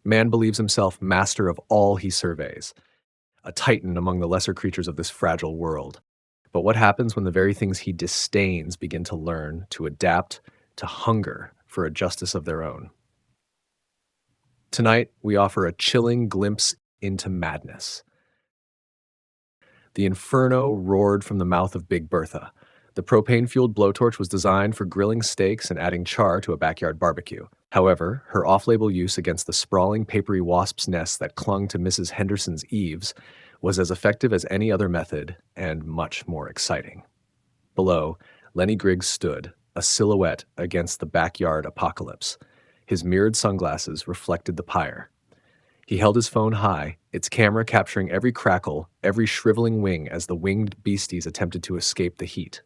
Man believes himself master of all he surveys, a titan among the lesser creatures of this fragile world. But what happens when the very things he disdains begin to learn, to adapt, to hunger for a justice of their own? Tonight, we offer a chilling glimpse into madness. The inferno roared from the mouth of Big Bertha. The propane-fueled blowtorch was designed for grilling steaks and adding char to a backyard barbecue. However, her off-label use against the sprawling papery wasp's nest that clung to Mrs. Henderson's eaves was as effective as any other method and much more exciting. Below, Lenny Griggs stood, a silhouette against the backyard apocalypse. His mirrored sunglasses reflected the pyre. He held his phone high, its camera capturing every crackle, every shriveling wing as the winged beasties attempted to escape the heat.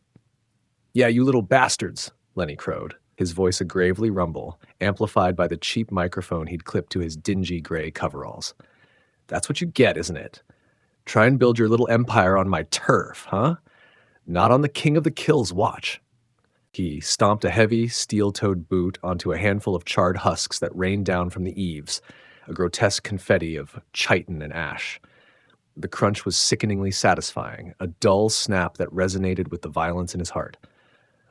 "Yeah, you little bastards," Lenny crowed, his voice a gravely rumble, amplified by the cheap microphone he'd clipped to his dingy gray coveralls. "That's what you get, isn't it? Try and build your little empire on my turf, huh? Not on the King of the Kill's watch." He stomped a heavy, steel-toed boot onto a handful of charred husks that rained down from the eaves, a grotesque confetti of chitin and ash. The crunch was sickeningly satisfying, a dull snap that resonated with the violence in his heart.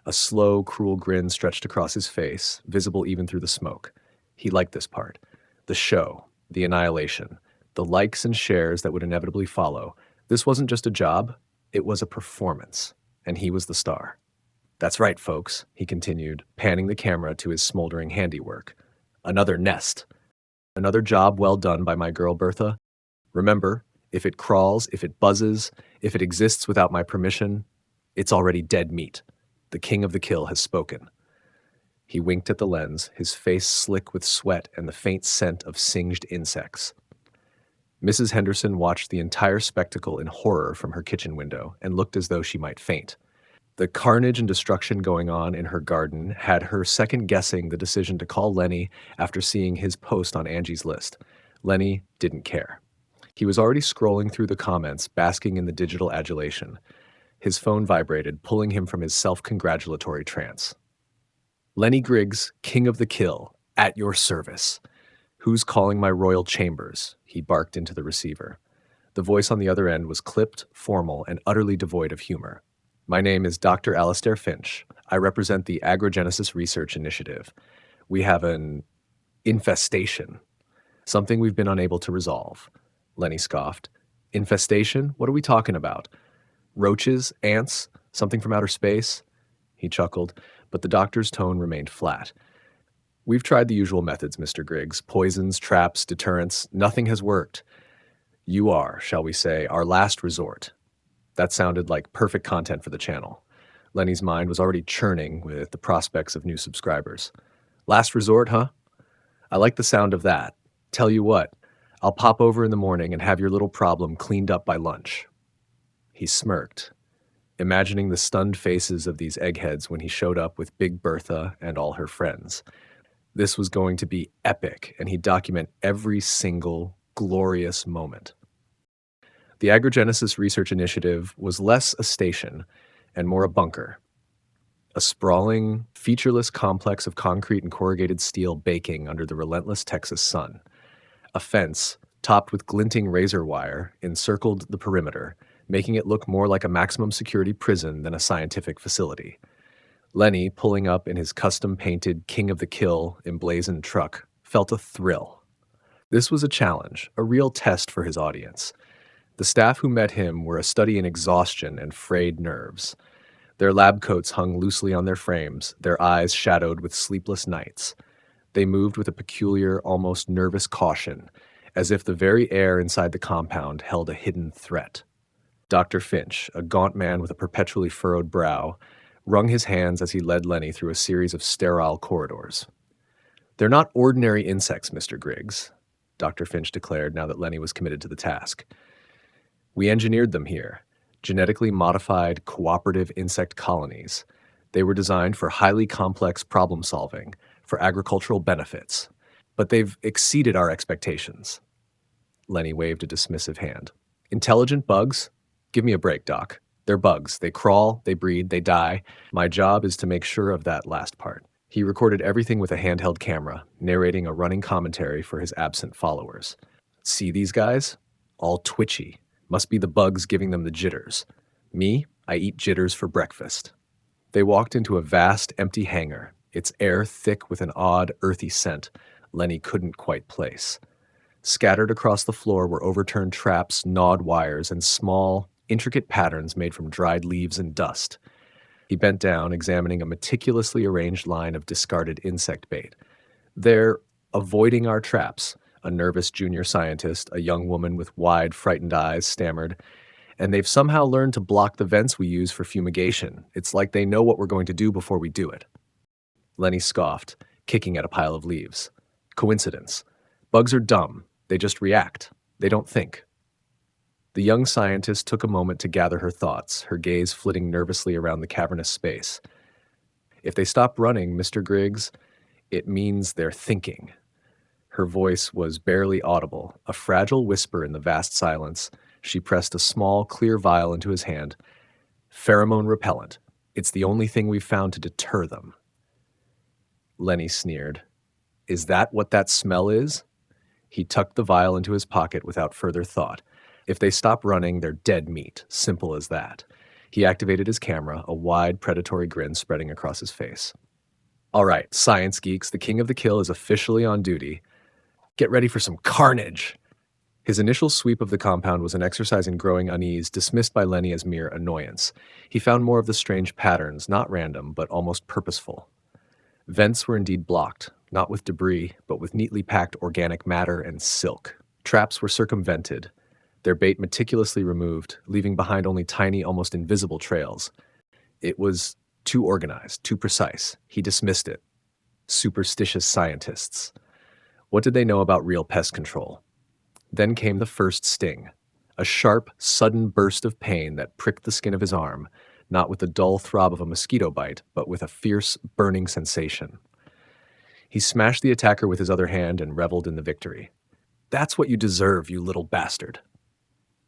A slow, cruel grin stretched across his face, visible even through the smoke. He liked this part. The show, the annihilation, the likes and shares that would inevitably follow. This wasn't just a job, it was a performance, and he was the star. "That's right, folks," he continued, panning the camera to his smoldering handiwork. "Another nest. Another job well done by my girl Bertha. Remember, if it crawls, if it buzzes, if it exists without my permission, it's already dead meat. The King of the Kill has spoken." He winked at the lens, his face slick with sweat and the faint scent of singed insects. Mrs. Henderson watched the entire spectacle in horror from her kitchen window and looked as though she might faint. The carnage and destruction going on in her garden had her second-guessing the decision to call Lenny after seeing his post on Angie's list. Lenny didn't care. He was already scrolling through the comments, basking in the digital adulation. His phone vibrated, pulling him from his self-congratulatory trance. "Lenny Griggs, King of the Kill, at your service. Who's calling my royal chambers?" he barked into the receiver. The voice on the other end was clipped, formal, and utterly devoid of humor. "My name is Dr. Alastair Finch. I represent the Agrogenesis Research Initiative. We have an infestation. Something we've been unable to resolve." Lenny scoffed. "Infestation? What are we talking about? Roaches? Ants? Something from outer space?" He chuckled, but the doctor's tone remained flat. "We've tried the usual methods, Mr. Griggs. Poisons, traps, deterrents. Nothing has worked. You are, shall we say, our last resort." That sounded like perfect content for the channel. Lenny's mind was already churning with the prospects of new subscribers. "Last resort, huh? I like the sound of that. Tell you what, I'll pop over in the morning and have your little problem cleaned up by lunch." He smirked, imagining the stunned faces of these eggheads when he showed up with Big Bertha and all her friends. This was going to be epic, and he'd document every single glorious moment. The Agrogenesis Research Initiative was less a station and more a bunker. A sprawling, featureless complex of concrete and corrugated steel baking under the relentless Texas sun. A fence, topped with glinting razor wire, encircled the perimeter, making it look more like a maximum security prison than a scientific facility. Lenny, pulling up in his custom-painted King of the Kill emblazoned truck, felt a thrill. This was a challenge, a real test for his audience. The staff who met him were a study in exhaustion and frayed nerves. Their lab coats hung loosely on their frames, their eyes shadowed with sleepless nights. They moved with a peculiar, almost nervous caution, as if the very air inside the compound held a hidden threat. Dr. Finch, a gaunt man with a perpetually furrowed brow, wrung his hands as he led Lenny through a series of sterile corridors. "They're not ordinary insects, Mr. Griggs," Dr. Finch declared now that Lenny was committed to the task. "We engineered them here, genetically modified cooperative insect colonies. They were designed for highly complex problem solving, for agricultural benefits. But they've exceeded our expectations." Lenny waved a dismissive hand. "Intelligent bugs? Give me a break, Doc. They're bugs. They crawl, they breed, they die. My job is to make sure of that last part. He recorded everything with a handheld camera, narrating a running commentary for his absent followers. See these guys? All twitchy. Must be the bugs giving them the jitters. Me, I eat jitters for breakfast. They walked into a vast, empty hangar, its air thick with an odd, earthy scent Lenny couldn't quite place. Scattered across the floor were overturned traps, gnawed wires, and small, intricate patterns made from dried leaves and dust. He bent down, examining a meticulously arranged line of discarded insect bait. They're avoiding our traps, a nervous junior scientist, a young woman with wide, frightened eyes, stammered. And they've somehow learned to block the vents we use for fumigation. It's like they know what we're going to do before we do it. Lenny scoffed, kicking at a pile of leaves. Coincidence. Bugs are dumb. They just react. They don't think. The young scientist took a moment to gather her thoughts, her gaze flitting nervously around the cavernous space. If they stop running, Mr. Griggs, it means they're thinking. Her voice was barely audible, a fragile whisper in the vast silence. She pressed a small, clear vial into his hand. Pheromone repellent. It's the only thing we've found to deter them. Lenny sneered. Is that what that smell is? He tucked the vial into his pocket without further thought. If they stop running, they're dead meat. Simple as that. He activated his camera, a wide, predatory grin spreading across his face. All right, science geeks, the king of the kill is officially on duty. Get ready for some carnage! His initial sweep of the compound was an exercise in growing unease, dismissed by Lenny as mere annoyance. He found more of the strange patterns, not random, but almost purposeful. Vents were indeed blocked, not with debris, but with neatly packed organic matter and silk. Traps were circumvented, their bait meticulously removed, leaving behind only tiny, almost invisible trails. It was too organized, too precise. He dismissed it. Superstitious scientists. What did they know about real pest control? Then came the first sting, a sharp, sudden burst of pain that pricked the skin of his arm, not with the dull throb of a mosquito bite, but with a fierce, burning sensation. He smashed the attacker with his other hand and reveled in the victory. That's what you deserve, you little bastard.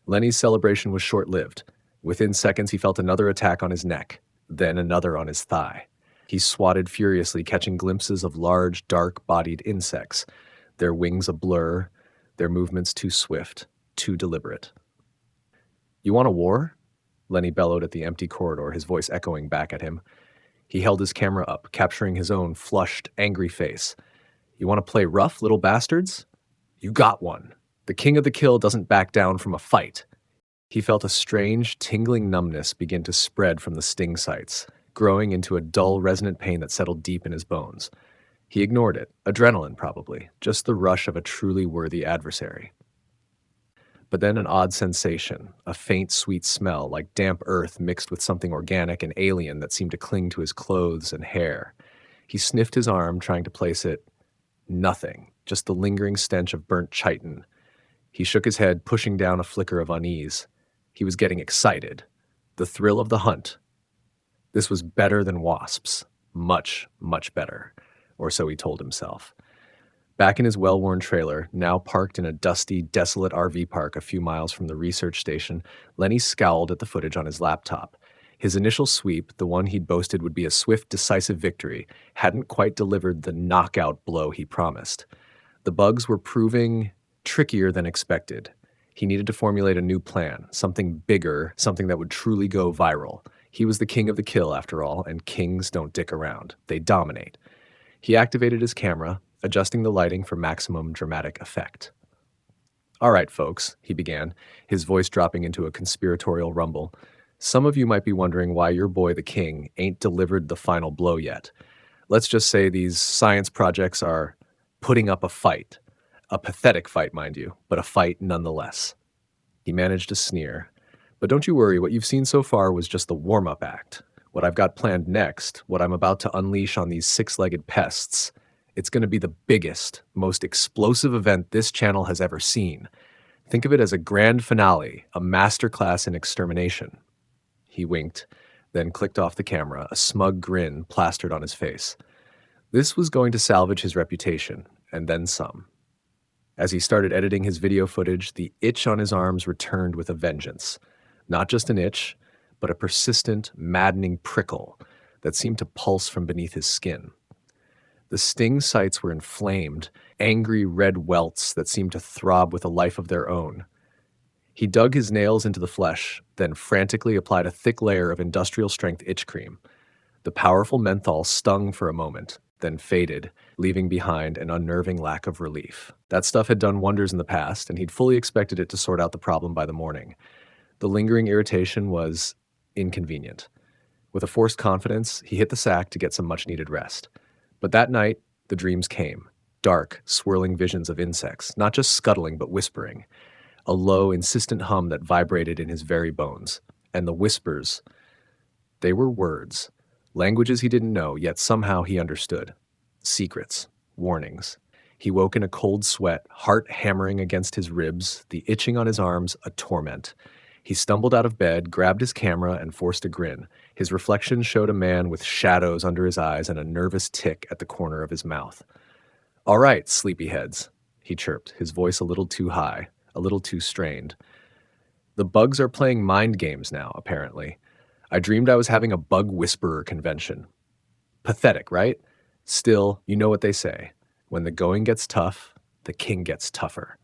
Lenny's celebration was short-lived. Within seconds, he felt another attack on his neck, then another on his thigh. He swatted furiously, catching glimpses of large, dark-bodied insects, their wings a blur, their movements too swift, too deliberate. You want a war? Lenny bellowed at the empty corridor, his voice echoing back at him. He held his camera up, capturing his own flushed, angry face. You want to play rough, little bastards? You got one. The king of the kill doesn't back down from a fight. He felt a strange, tingling numbness begin to spread from the sting sites, growing into a dull, resonant pain that settled deep in his bones. He ignored it. Adrenaline, probably. Just the rush of a truly worthy adversary. But then an odd sensation, a faint, sweet smell, like damp earth mixed with something organic and alien that seemed to cling to his clothes and hair. He sniffed his arm, trying to place it. Nothing. Just the lingering stench of burnt chitin. He shook his head, pushing down a flicker of unease. He was getting excited. The thrill of the hunt. This was better than wasps. Much, much better. Or so he told himself. Back in his well-worn trailer, now parked in a dusty, desolate RV park a few miles from the research station, Lenny scowled at the footage on his laptop. His initial sweep, the one he'd boasted would be a swift, decisive victory, hadn't quite delivered the knockout blow he promised. The bugs were proving trickier than expected. He needed to formulate a new plan, something bigger, something that would truly go viral. He was the king of the kill, after all, and kings don't dick around. They dominate. He activated his camera, adjusting the lighting for maximum dramatic effect. All right, folks, he began, his voice dropping into a conspiratorial rumble. Some of you might be wondering why your boy, the king, ain't delivered the final blow yet. Let's just say these science projects are putting up a fight. A pathetic fight, mind you, but a fight nonetheless. He managed to sneer. But don't you worry, what you've seen so far was just the warm-up act. What I've got planned next, what I'm about to unleash on these six-legged pests, it's going to be the biggest, most explosive event this channel has ever seen. Think of it as a grand finale, a masterclass in extermination. He winked, then clicked off the camera, a smug grin plastered on his face. This was going to salvage his reputation, and then some. As he started editing his video footage, the itch on his arms returned with a vengeance. Not just an itch, but a persistent, maddening prickle that seemed to pulse from beneath his skin. The sting sites were inflamed, angry red welts that seemed to throb with a life of their own. He dug his nails into the flesh, then frantically applied a thick layer of industrial-strength itch cream. The powerful menthol stung for a moment, then faded, leaving behind an unnerving lack of relief. That stuff had done wonders in the past, and he'd fully expected it to sort out the problem by the morning. The lingering irritation was inconvenient. With a forced confidence, he hit the sack to get some much-needed rest. But that night, the dreams came. Dark, swirling visions of insects, not just scuttling but whispering. A low, insistent hum that vibrated in his very bones. And the whispers, they were words. Languages he didn't know, yet somehow he understood. Secrets. Warnings. He woke in a cold sweat, heart hammering against his ribs, the itching on his arms a torment. He stumbled out of bed, grabbed his camera, and forced a grin. His reflection showed a man with shadows under his eyes and a nervous tick at the corner of his mouth. "All right, sleepyheads," he chirped, his voice a little too high, a little too strained. "The bugs are playing mind games now, apparently. I dreamed I was having a bug whisperer convention. Pathetic, right? Still, you know what they say. When the going gets tough, the king gets tougher."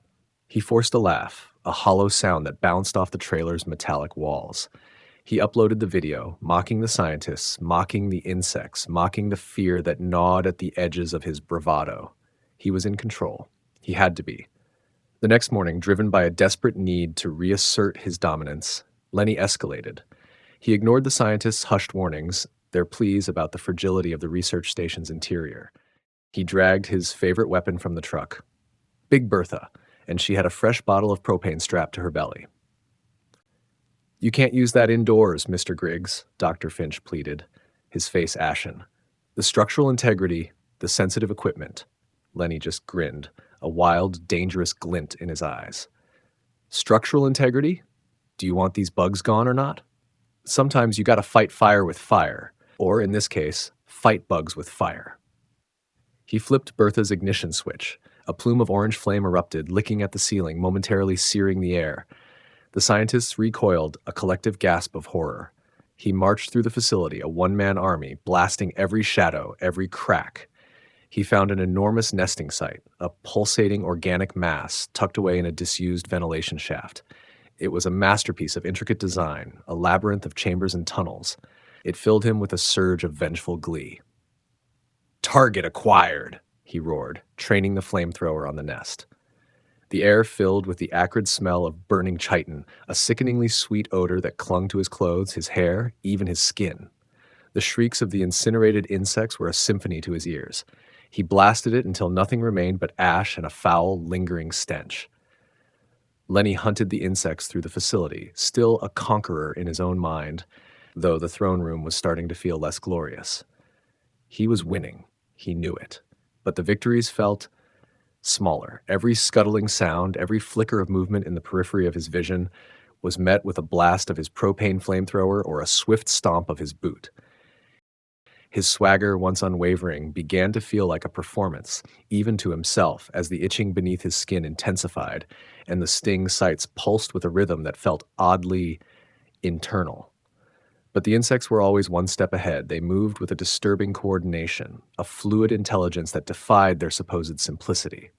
He forced a laugh, a hollow sound that bounced off the trailer's metallic walls. He uploaded the video, mocking the scientists, mocking the insects, mocking the fear that gnawed at the edges of his bravado. He was in control. He had to be. The next morning, driven by a desperate need to reassert his dominance, Lenny escalated. He ignored the scientists' hushed warnings, their pleas about the fragility of the research station's interior. He dragged his favorite weapon from the truck. Big Bertha, and she had a fresh bottle of propane strapped to her belly. "You can't use that indoors, Mr. Griggs," Dr. Finch pleaded, his face ashen. "The structural integrity, the sensitive equipment." Lenny just grinned, a wild, dangerous glint in his eyes. "Structural integrity? Do you want these bugs gone or not? Sometimes you gotta fight fire with fire, or in this case, fight bugs with fire." He flipped Bertha's ignition switch. A plume of orange flame erupted, licking at the ceiling, momentarily searing the air. The scientists recoiled, a collective gasp of horror. He marched through the facility, a one-man army, blasting every shadow, every crack. He found an enormous nesting site, a pulsating organic mass tucked away in a disused ventilation shaft. It was a masterpiece of intricate design, a labyrinth of chambers and tunnels. It filled him with a surge of vengeful glee. "Target acquired," he roared, training the flamethrower on the nest. The air filled with the acrid smell of burning chitin, a sickeningly sweet odor that clung to his clothes, his hair, even his skin. The shrieks of the incinerated insects were a symphony to his ears. He blasted it until nothing remained but ash and a foul, lingering stench. Lenny hunted the insects through the facility, still a conqueror in his own mind, though the throne room was starting to feel less glorious. He was winning. He knew it. But the victories felt smaller. Every scuttling sound, every flicker of movement in the periphery of his vision was met with a blast of his propane flamethrower or a swift stomp of his boot. His swagger, once unwavering, began to feel like a performance, even to himself, as the itching beneath his skin intensified, and the sting sites pulsed with a rhythm that felt oddly internal. But the insects were always one step ahead. They moved with a disturbing coordination, a fluid intelligence that defied their supposed simplicity.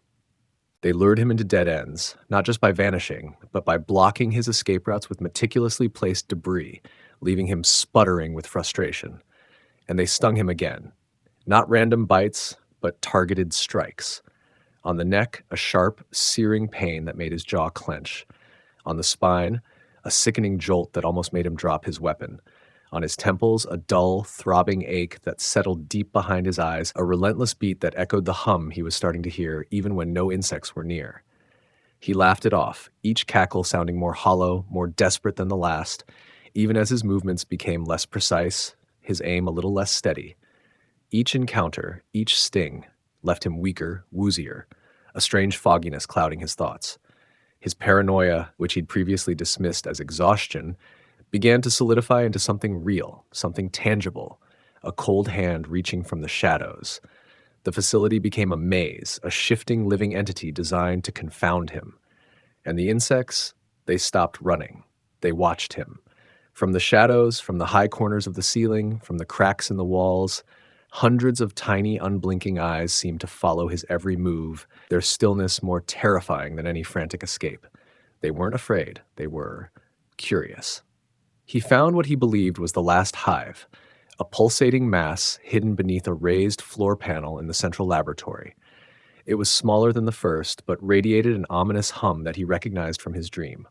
They lured him into dead ends, not just by vanishing, but by blocking his escape routes with meticulously placed debris, leaving him sputtering with frustration. And they stung him again. Not random bites, but targeted strikes. On the neck, a sharp, searing pain that made his jaw clench. On the spine, a sickening jolt that almost made him drop his weapon. On his temples, a dull, throbbing ache that settled deep behind his eyes, a relentless beat that echoed the hum he was starting to hear even when no insects were near. He laughed it off, each cackle sounding more hollow, more desperate than the last, even as his movements became less precise, his aim a little less steady. Each encounter, each sting, left him weaker, woozier, a strange fogginess clouding his thoughts. His paranoia, which he'd previously dismissed as exhaustion, began to solidify into something real, something tangible, a cold hand reaching from the shadows. The facility became a maze, a shifting living entity designed to confound him. And the insects, they stopped running. They watched him. From the shadows, from the high corners of the ceiling, from the cracks in the walls, Hundreds of tiny, unblinking eyes seemed to follow his every move, their stillness more terrifying than any frantic escape. They weren't afraid, they were curious. He found what he believed was the last hive, a pulsating mass hidden beneath a raised floor panel in the central laboratory. It was smaller than the first, but radiated an ominous hum that he recognized from his dream.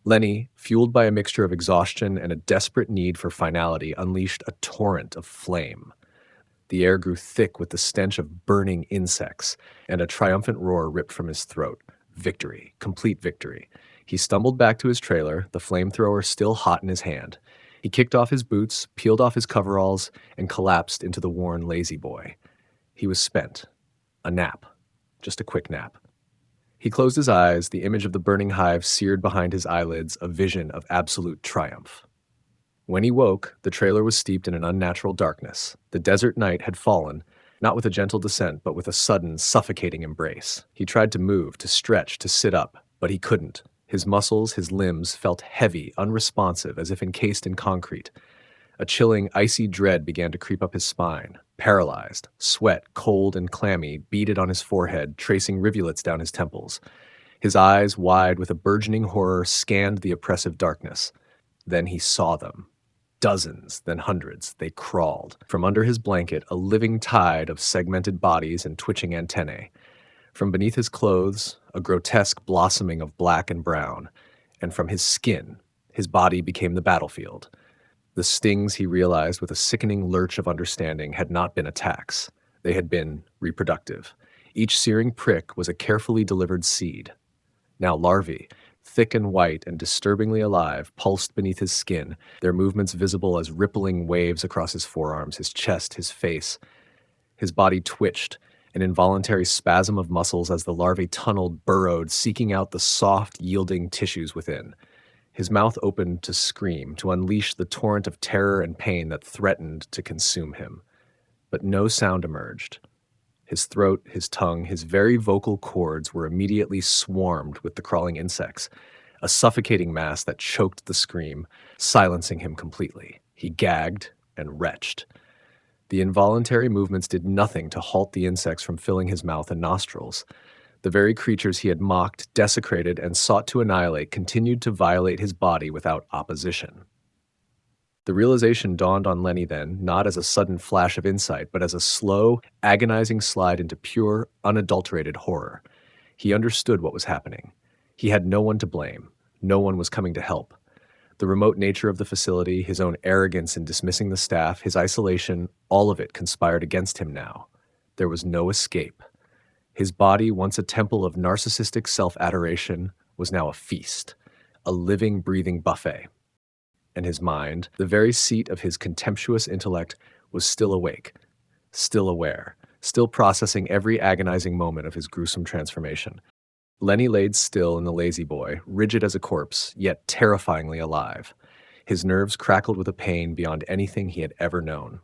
Lenny, fueled by a mixture of exhaustion and a desperate need for finality, unleashed a torrent of flame. The air grew thick with the stench of burning insects, and a triumphant roar ripped from his throat. Victory, complete victory. He stumbled back to his trailer, the flamethrower still hot in his hand. He kicked off his boots, peeled off his coveralls, and collapsed into the worn lazy boy. He was spent. A nap. Just a quick nap. He closed his eyes, the image of the burning hive seared behind his eyelids, a vision of absolute triumph. When he woke, the trailer was steeped in an unnatural darkness. The desert night had fallen, not with a gentle descent, but with a sudden, suffocating embrace. He tried to move, to stretch, to sit up, but he couldn't. His muscles, his limbs, felt heavy, unresponsive, as if encased in concrete. A chilling, icy dread began to creep up his spine. Paralyzed, sweat, cold and clammy, beaded on his forehead, tracing rivulets down his temples. His eyes, wide with a burgeoning horror, scanned the oppressive darkness. Then he saw them. Dozens, then hundreds, they crawled. From under his blanket, a living tide of segmented bodies and twitching antennae. From beneath his clothes, a grotesque blossoming of black and brown. And from his skin, his body became the battlefield. The stings, he realized with a sickening lurch of understanding, had not been attacks. They had been reproductive. Each searing prick was a carefully delivered seed. Now larvae, thick and white and disturbingly alive, pulsed beneath his skin, their movements visible as rippling waves across his forearms, his chest, his face. His body twitched, an involuntary spasm of muscles as the larvae tunneled, burrowed, seeking out the soft, yielding tissues within. His mouth opened to scream, to unleash the torrent of terror and pain that threatened to consume him. But no sound emerged. His throat, his tongue, his very vocal cords were immediately swarmed with the crawling insects, a suffocating mass that choked the scream, silencing him completely. He gagged and retched. The involuntary movements did nothing to halt the insects from filling his mouth and nostrils. The very creatures he had mocked, desecrated, and sought to annihilate continued to violate his body without opposition. The realization dawned on Lenny then, not as a sudden flash of insight, but as a slow, agonizing slide into pure, unadulterated horror. He understood what was happening. He had no one to blame. No one was coming to help. The remote nature of the facility, his own arrogance in dismissing the staff, his isolation, all of it conspired against him now. There was no escape. His body, once a temple of narcissistic self-adoration, was now a feast, a living, breathing buffet. And his mind, the very seat of his contemptuous intellect, was still awake, still aware, still processing every agonizing moment of his gruesome transformation. Lenny laid still in the lazy boy, rigid as a corpse, yet terrifyingly alive. His nerves crackled with a pain beyond anything he had ever known.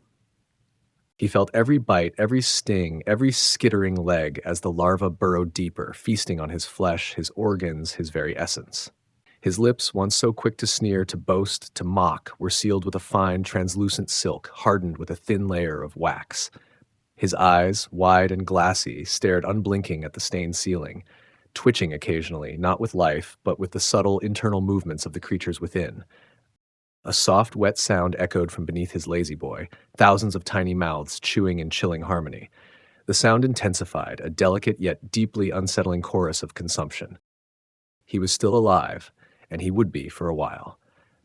He felt every bite, every sting, every skittering leg as the larva burrowed deeper, feasting on his flesh, his organs, his very essence. His lips, once so quick to sneer, to boast, to mock, were sealed with a fine, translucent silk, hardened with a thin layer of wax. His eyes, wide and glassy, stared unblinking at the stained ceiling, twitching occasionally, not with life, but with the subtle internal movements of the creatures within. A soft, wet sound echoed from beneath his lazy boy, thousands of tiny mouths chewing in chilling harmony. The sound intensified, a delicate yet deeply unsettling chorus of consumption. He was still alive, and he would be for a while.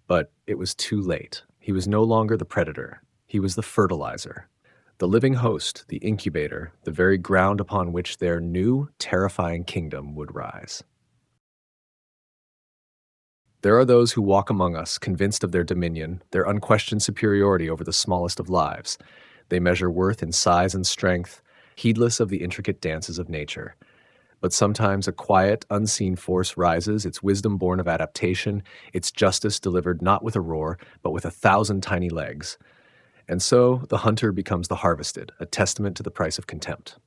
But it was too late. He was no longer the predator. He was the fertilizer. The living host, the incubator, the very ground upon which their new, terrifying kingdom would rise. There are those who walk among us, convinced of their dominion, their unquestioned superiority over the smallest of lives. They measure worth in size and strength, heedless of the intricate dances of nature. But sometimes a quiet, unseen force rises, its wisdom born of adaptation, its justice delivered not with a roar, but with 1,000 tiny legs. And so the hunter becomes the harvested, a testament to the price of contempt.